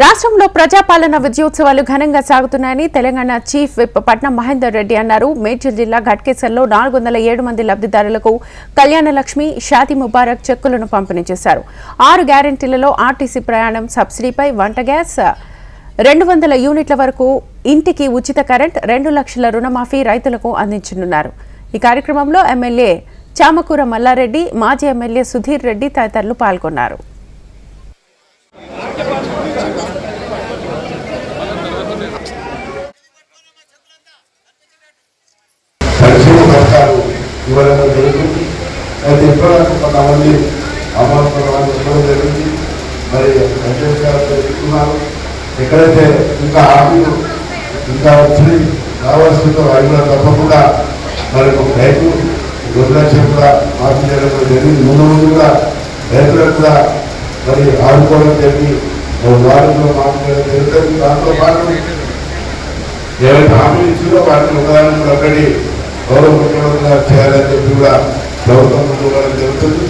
రాష్ట్రంలో ప్రజాపాలన విజయోత్సవాలు ఘనంగా సాగుతున్నాయని Telangana chief whip పట్నం మహేందర్ రెడ్డి అన్నారు. మేడ్చల్ జిల్లా ఘట్కేసర్లో 407 మంది లబ్ధిదారులకు కళ్యాణ లక్ష్మి, షాదీ ముబారక్ చెక్కులను పంపిణీ చేశారు. 6 గ్యారెంటీలలో ఆర్టీసీ ప్రయాణం సబ్సిడీపై వంట గ్యాస్, 200 యూనిట్ల వరకు ఇంటికి ఉచిత కరెంట్, 2 లక్షల రుణమాఫీ రైతులకు అందించనున్నారు. ఈ కార్యక్రమంలో ఎమ్మెల్యే చామకూర మల్లారెడ్డి, మాజీ ఎమ్మెల్యే సుధీర్ రెడ్డి తదితరులు పాల్గొన్నారు. ఇవ్వడం జరుగుతుంది. అయితే ఇప్పటివరకు కొంతమంది అమలు జరిగింది. మరి చెప్తున్నారు ఎక్కడైతే ఇంకా హామీలు ఇంకా వచ్చి రావాల్సిందో అవి కూడా తప్పకుండా మరి రైతు 2 లక్షలు కూడా మాఫీ చేయడం జరిగింది. ముందు కూడా రైతులకు కూడా మరి ఆడుకోవడం జరిగి వారిలో మాఫీ చేయడం జరుగుతుంది. దాంతో పాటు ఏవైతే హామీలు ఇచ్చిందో వాటిని ఉదాహరణ ఒకటి గౌరవ ముఖ్యమంత్రి గారు చేయాలని చెప్పి కూడా ప్రభుత్వం జరుగుతుంది.